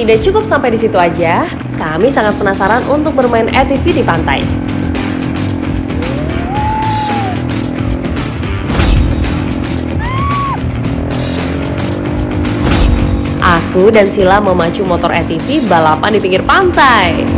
Tidak cukup sampai di situ aja, kami sangat penasaran untuk bermain ATV di pantai. Aku dan Sila memacu motor ATV balapan di pinggir pantai.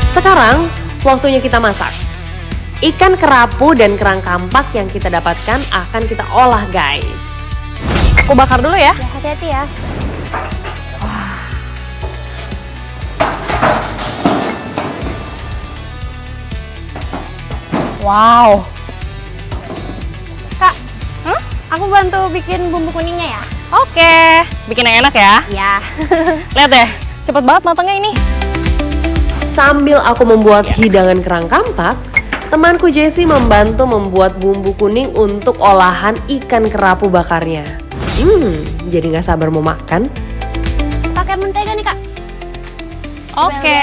Sekarang, waktunya kita masak. Ikan kerapu dan kerang kampak yang kita dapatkan akan kita olah, guys. Aku bakar dulu ya. Ya, hati-hati ya. Wow. Kak, aku bantu bikin bumbu kuningnya ya? Oke, bikin yang enak ya. Iya. Lihat deh, cepet banget matangnya ini. Sambil aku membuat hidangan kerang kampak, temanku Jessie membantu membuat bumbu kuning untuk olahan ikan kerapu bakarnya. Jadi nggak sabar mau makan. Pakai mentega nih, Kak. Oke.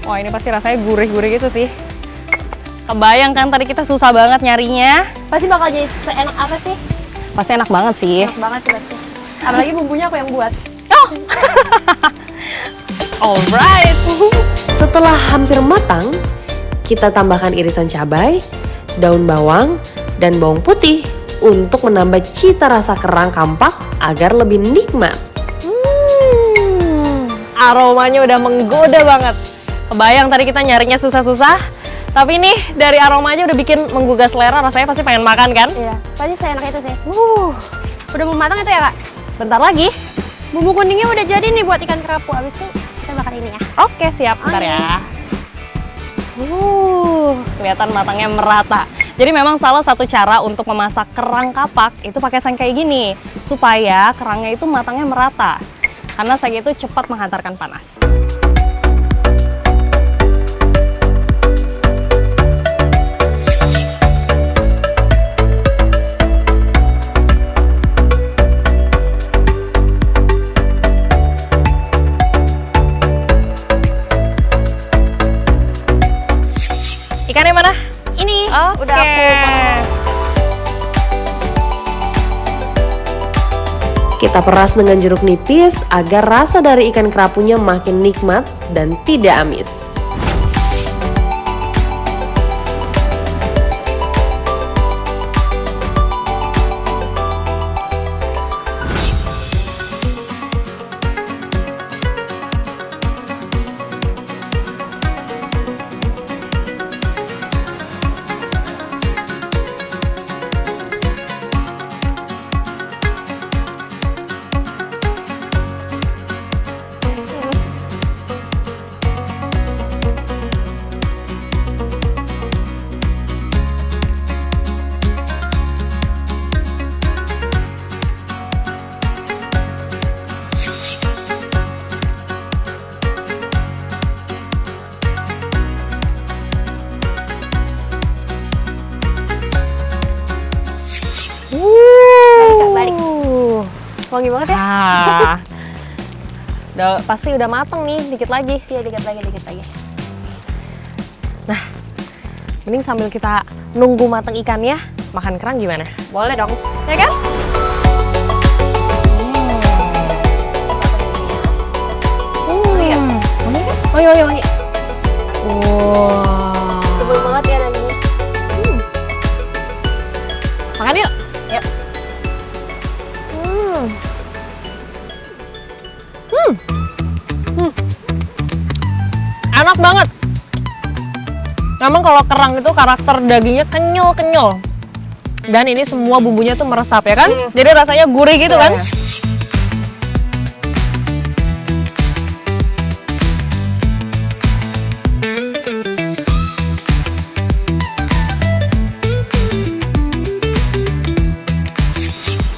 Wah, ini pasti rasanya gurih-gurih gitu sih. Kebayang kan tadi kita susah banget nyarinya. Pasti bakal jadi seenak apa sih? Pasti enak banget sih. Enak banget sih pasti. Apalagi bumbunya aku yang buat. Oh. Alright. Setelah hampir matang, kita tambahkan irisan cabai, daun bawang, dan bawang putih untuk menambah cita rasa kerang kampak agar lebih nikmat. Aromanya udah menggoda banget. Kebayang tadi kita nyarinya susah-susah. Tapi nih dari aromanya udah bikin menggugah selera, rasanya pasti pengen makan kan? Iya, pasti seenak itu sih. Udah mau matang itu ya, Kak? Bentar lagi. Bumbu kuningnya udah jadi nih buat ikan kerapu. Abis itu kita bakar ini ya. Oke, siap. Bentar ya. Kelihatan matangnya merata. Jadi memang salah satu cara untuk memasak kerang kapak itu pakai seng kayak gini. Supaya kerangnya itu matangnya merata. Karena seng itu cepat menghantarkan panas. Ikannya mana? Ini Oke. udah aku potong. Kita peras dengan jeruk nipis agar rasa dari ikan kerapunya makin nikmat dan tidak amis. Balik. Wangi banget ya? Pasti udah mateng nih, dikit lagi. Iya, dikit lagi. Nah, mending sambil kita nunggu mateng ikannya, makan kerang gimana? Boleh dong. Ya kan? Wangi. Wow. Tebal banget ya dagingnya. Makan yuk. Yuk. Enak banget. Memang kalau kerang itu karakter dagingnya kenyal. Dan ini semua bumbunya tuh meresap ya kan? Jadi rasanya gurih gitu kan?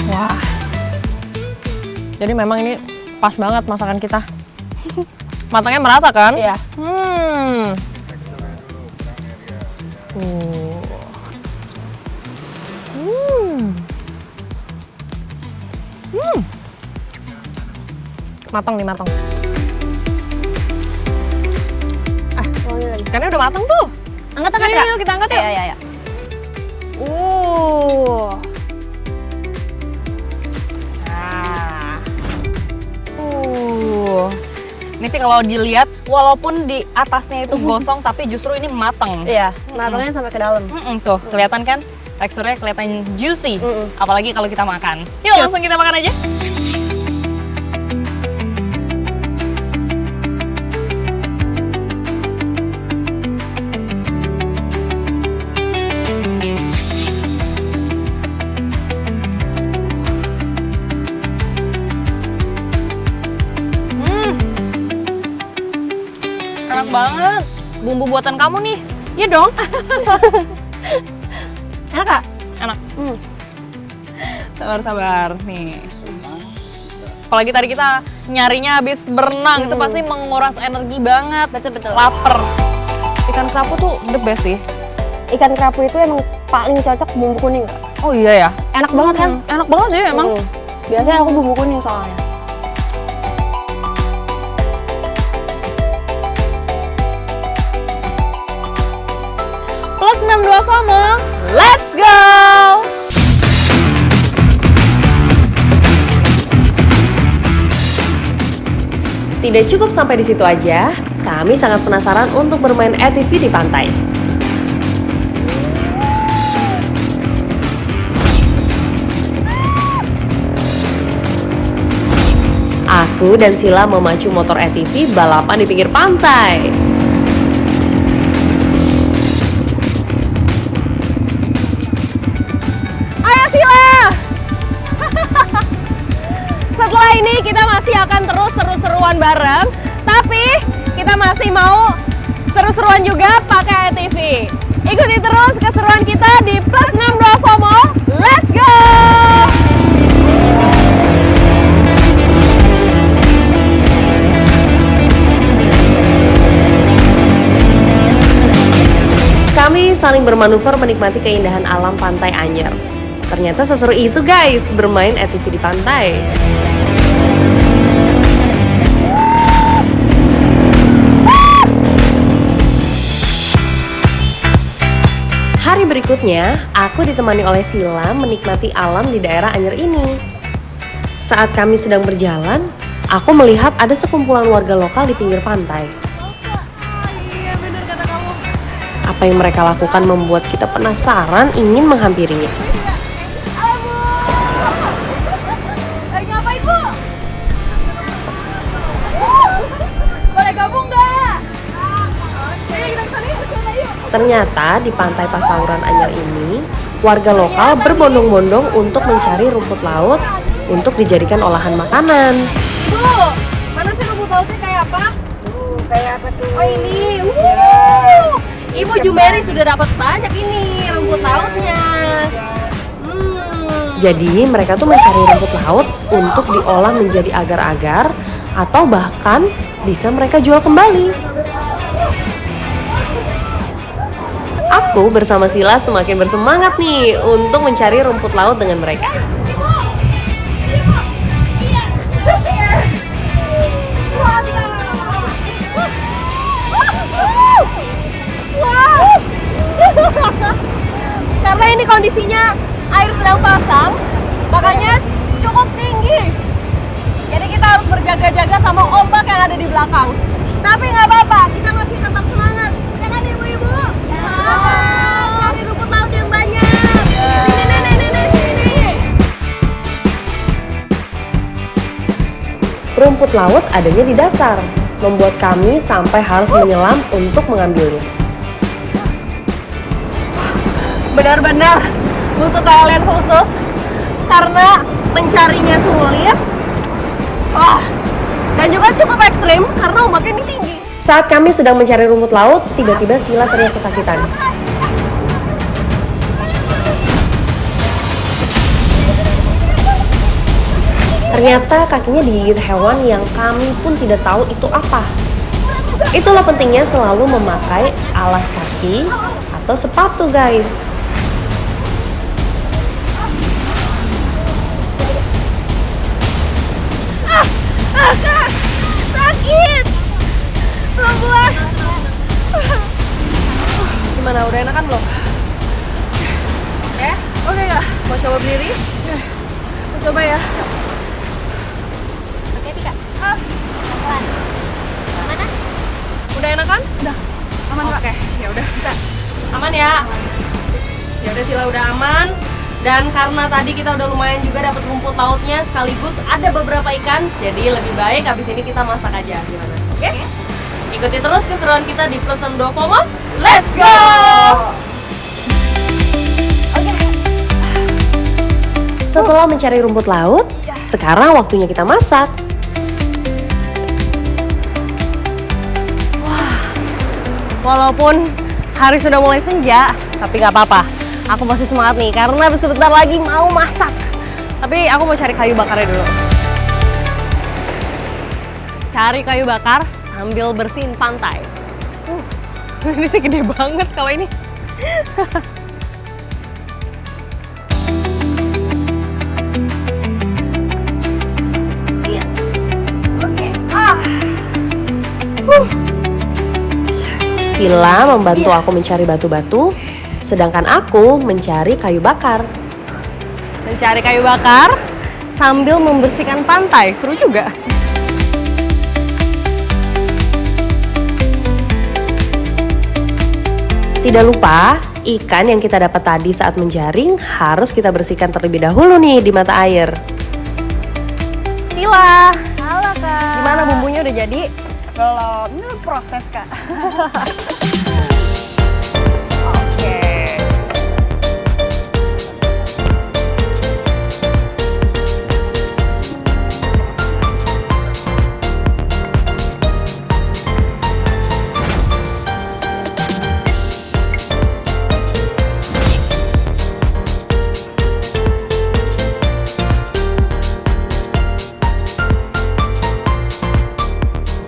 Wah. Jadi memang ini pas banget masakan kita. Matangnya merata kan? Iya. Matang nih, matang. Wangi lagi. Ikannya udah matang tuh. Angkat Yuk, Kak. yuk, kita angkat yuk. Iya. Nah. Ini sih kalau dilihat, walaupun di atasnya itu gosong, tapi justru ini matang. Iya, matangnya sampai ke dalam. Tuh, kelihatan kan? Teksturnya kelihatan juicy. Apalagi kalau kita makan. Yuk, Yes. langsung kita makan aja. Enak banget. Bumbu buatan kamu nih. Iya dong. Enak Kak? Enak. Sabar. Nih. Apalagi tadi kita nyarinya habis berenang, itu pasti menguras energi banget. Betul. Laper. Ikan kerapu tuh the best sih. Ikan kerapu itu emang paling cocok bumbu kuning Kak. Oh iya ya? Enak banget kan? Enak banget sih emang. Biasanya aku bumbu kuning soalnya. Plus 62 FOMO, let's go! Tidak cukup sampai di situ aja, kami sangat penasaran untuk bermain ATV di pantai. Aku dan Sila memacu motor ATV balapan di pinggir pantai. Ayo Sila! Setelah ini kita masih akan terus seru-seruan bareng, tapi kita masih mau seru-seruan juga pakai ATV. Ikuti terus keseruan kita di Plus 62 FOMO. Let's go! Kami saling bermanuver menikmati keindahan alam pantai Anyer. Ternyata seseru itu guys, bermain ATV di pantai. Hari berikutnya, aku ditemani oleh Sila menikmati alam di daerah Anyer ini. Saat kami sedang berjalan, aku melihat ada sekumpulan warga lokal di pinggir pantai. Apa yang mereka lakukan membuat kita penasaran ingin menghampirinya. Lagi ngapain Bu? Boleh gabung nggak? Ayo kita kesana yuk, Ternyata di pantai Pasauran Anyer ini, warga lokal berbondong-bondong untuk mencari rumput laut untuk dijadikan olahan makanan. Bu, mana sih rumput lautnya kayak apa? Kayak apa tuh? Oh ini, Ibu Jumeri sudah dapat banyak ini rumput lautnya. Jadi mereka tuh mencari rumput laut untuk diolah menjadi agar-agar atau bahkan bisa mereka jual kembali. Aku bersama Sila semakin bersemangat nih untuk mencari rumput laut dengan mereka. Karena ini kondisinya air sedang pasang, makanya cukup tinggi. Jadi kita harus berjaga-jaga sama ombak yang ada di belakang. Tapi nggak apa-apa, kita masih tetap semangat. Ya kan ibu-ibu? Semangat! Cari rumput laut yang banyak. Sini. Rumput laut adanya di dasar, membuat kami sampai harus menyelam untuk mengambilnya. Benar-benar butuh keahlian khusus karena mencarinya sulit. Dan juga cukup ekstrim karena ombaknya ini tinggi. Saat kami sedang mencari rumput laut, tiba-tiba Sila teriak kesakitan. Ternyata kakinya digigit hewan yang kami pun tidak tahu itu apa. Itulah pentingnya selalu memakai alas kaki atau sepatu, guys. Sakit. Pelan-pelan. Gimana, udah enakan belum? Oke nggak? Mau coba berdiri? Mau coba ya? Hati-hati Kak. Pelan. Mana? Udah enakan? Udah. Aman Kak? Oke, ya udah bisa. Aman ya? Ya udah Sila, udah aman. Dan karena tadi kita udah lumayan juga dapat rumput lautnya sekaligus ada beberapa ikan, jadi lebih baik habis ini kita masak aja, gimana? Oke? Ikuti terus keseruan kita di Plus 62 FOMO. Let's go! Setelah mencari rumput laut, sekarang waktunya kita masak. Walaupun hari sudah mulai senja, tapi nggak apa-apa. Aku masih semangat nih karena sebentar lagi mau masak. Tapi aku mau cari kayu bakarnya dulu. Cari kayu bakar sambil bersihin pantai. Ini sih gede banget kalau ini. Sila membantu aku mencari batu-batu, sedangkan aku mencari kayu bakar. Mencari kayu bakar sambil membersihkan pantai, seru juga. Tidak lupa, ikan yang kita dapat tadi saat menjaring harus kita bersihkan terlebih dahulu nih di mata air. Sila, Halo Kak. gimana bumbunya udah jadi? Belum. Ini proses Kak. Oke.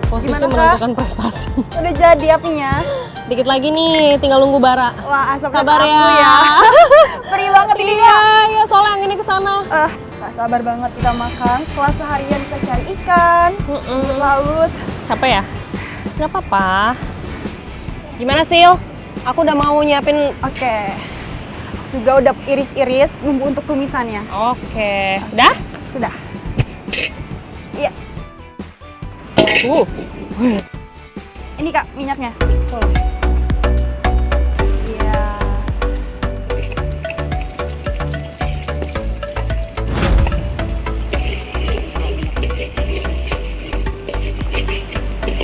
Posisi menentukan prestasi. Udah jadi apinya. Dikit lagi nih, tinggal nunggu bara. Wah, asap Sabar aku ya. Perih banget ini Iya, Kak. iya soalnya anginnya ke sana. Gak sabar banget kita makan setelah seharian kita cari ikan, laut. Capek ya? Nggak apa-apa. Gimana Sil? Aku udah mau nyiapin. Oke. Juga udah iris-iris bumbu untuk tumisannya. Oke. Udah? Sudah. Iya. Ini Kak minyaknya. Iya.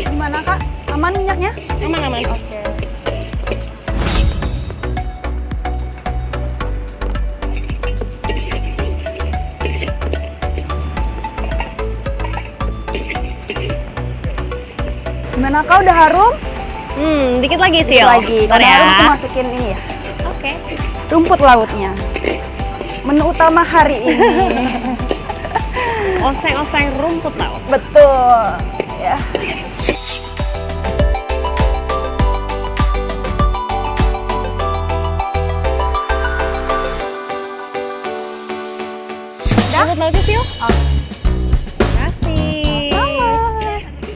Gimana Kak? Aman minyaknya? Aman-aman. Oke. Gimana Kak? Udah harum? Dikit lagi Sil. Dikit lagi. Bentar Kalau ya. harum aku masukin ini ya. Oke. Rumput lautnya. Menu utama hari ini. Oseng-oseng rumput laut. Betul. Ya. Rumput lautnya Sil. Kasih.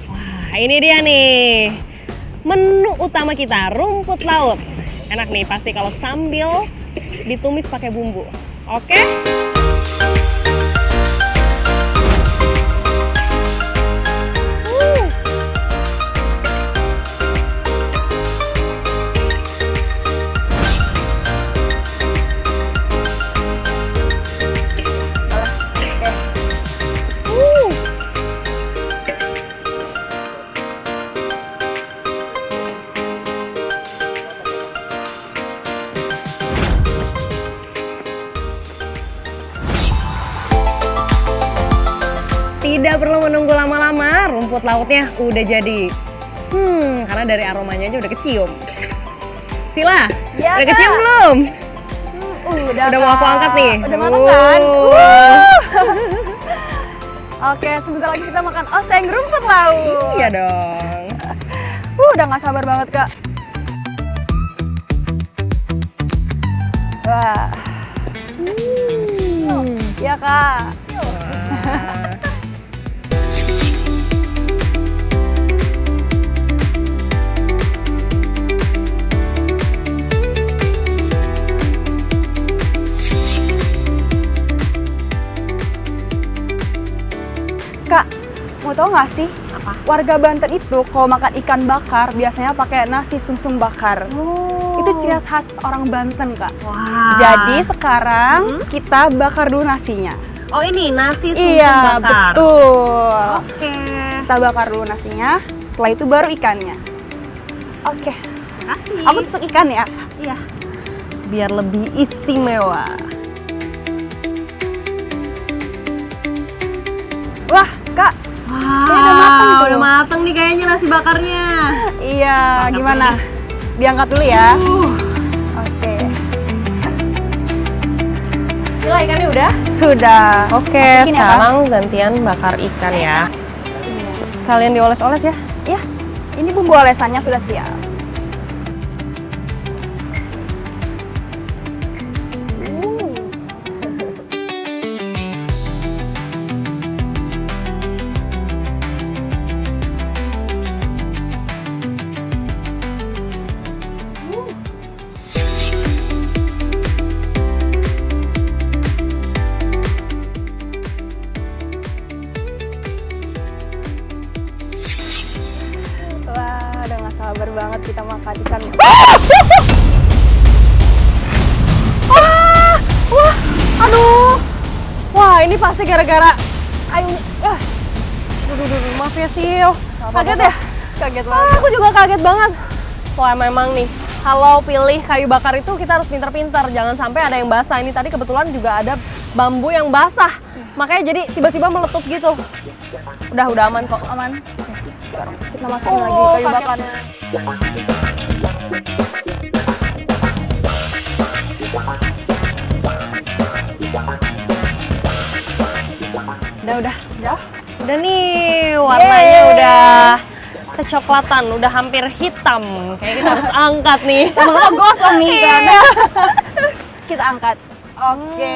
Wah, ini dia nih. Menu utama kita, rumput laut. Enak nih pasti kalau sambil ditumis pakai bumbu. Oke? Tidak perlu menunggu lama-lama, rumput lautnya udah jadi. Karena dari aromanya aja udah kecium. Sila, Ya, udah Kak. kecium belum? Udah mau aku Kak. angkat nih. Udah matang kan? Oke, sebentar lagi kita makan oseng rumput laut. Iya dong. Udah nggak sabar banget, Kak. Wah. Ya, Kak. Kak, mau tau nggak sih? Apa? Warga Banten itu kalau makan ikan bakar biasanya pakai nasi sumsum bakar. Itu ciri khas orang Banten, Kak. Wah. Jadi sekarang kita bakar dulu nasinya. Oh ini nasi sumsum Iya, bakar. betul. Oke. Kita bakar dulu nasinya, setelah itu baru ikannya. Oke, Makasih. aku tusuk ikan ya. Iya. Biar lebih istimewa. Wah, Kak. Wah, udah mateng tuh. udah mateng nih kayaknya nasi bakarnya. Iya, Mantap gimana? nih. Diangkat dulu ya. Oke. Gila ikannya udah? Sudah. Oke, Masukin ya, Kak? sekarang gantian bakar ikan ya. Sekalian dioles-oles ya. Iya, ini bumbu olesannya sudah siap. Wah, udah gak sabar banget kita makan ikan. Wah, aduh. Wah, ini pasti gara-gara ayo. Duh, maaf ya, Sil. Kaget ya? Kaget banget. Aku juga kaget banget. Wah, memang nih, kalau pilih kayu bakar itu kita harus pintar-pintar. Jangan sampai ada yang basah. Ini tadi kebetulan juga ada bambu yang basah. Makanya jadi tiba-tiba meletup gitu. Udah aman kok. Aman. Sekarang kita masukin lagi kayu kaget. bakarnya. Udah. Udah nih, warnanya Yeay. udah kecoklatan, udah hampir hitam. Kayak kita harus angkat nih. Lama-lama gosong nih kan. Iya. Kita angkat. Oke.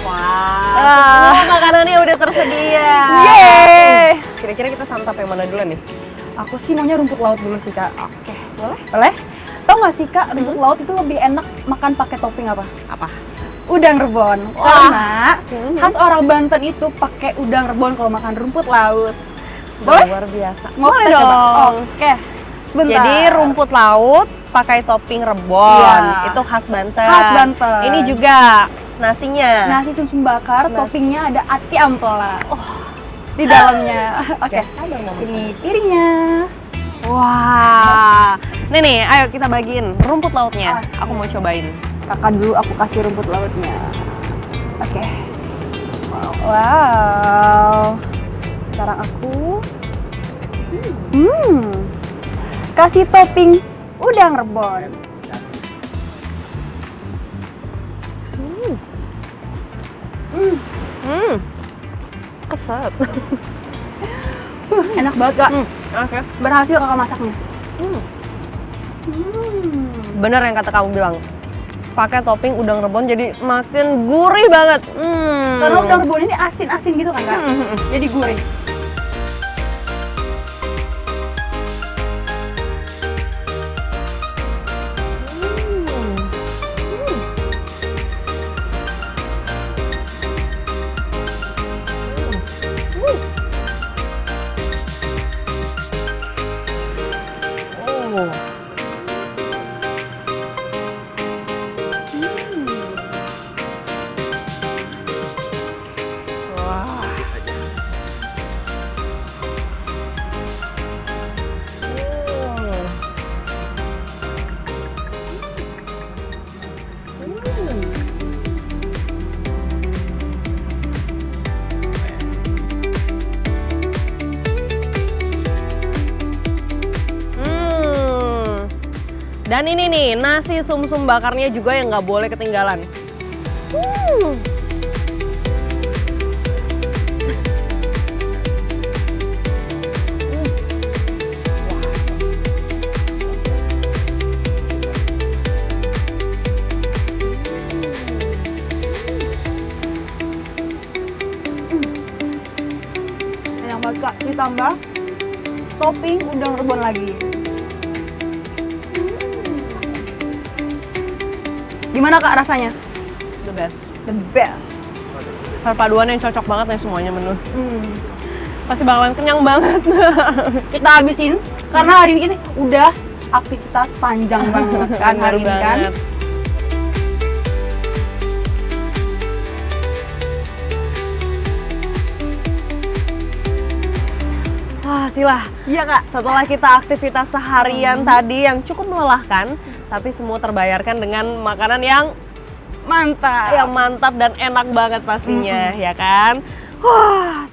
Wah, semua makanannya udah tersedia. Yeay. Kira-kira kita santap yang mana dulu nih? Aku sih maunya rumput laut dulu sih, Kak. Oke, boleh. Boleh? Tau nggak sih, Kak, rumput laut itu lebih enak makan pakai topping apa? Apa? Udang rebon. Wah. Karena khas orang Banten itu pakai udang rebon kalau makan rumput laut. Boleh? Luar biasa. Mau Boleh kita coba? dong. Oke. Sebentar. Jadi rumput laut pakai topping rebon. Iya. Itu khas Banten. Khas Banten. Ini juga nasinya. Nasi sumsum bakar, Nasi. toppingnya ada ati ampela. Di dalamnya. Oke. Sabar, Mama. Ini piringnya. Wah. Nih, ayo kita bagiin rumput lautnya. Oke. Aku mau cobain. Kakak dulu aku kasih rumput lautnya. Oke. Wow. Sekarang aku kasih topping udang rebon. Keset. Enak banget, Kak. Oke. Berhasil kakak masaknya. Bener yang kata kamu bilang. Pakai topping udang rebon jadi makin gurih banget. Karena udang rebon ini asin-asin gitu kan, Kak? Jadi gurih. Dan ini nih, nasi sumsum bakarnya juga yang nggak boleh ketinggalan. Enak banget Kak, ditambah topping udang rebon lagi. Gimana Kak rasanya? The best. The best. Perpaduan yang cocok banget nih semuanya menu. Pasti bakalan kenyang banget. Kita habisin karena hari ini udah aktivitas panjang banget kan hari ini kan. Banget. Wah, Sila. Iya Kak. Setelah kita aktivitas seharian tadi yang cukup melelahkan, tapi semua terbayarkan dengan makanan yang Mantap. mantap dan enak banget pastinya, ya kan? Wah,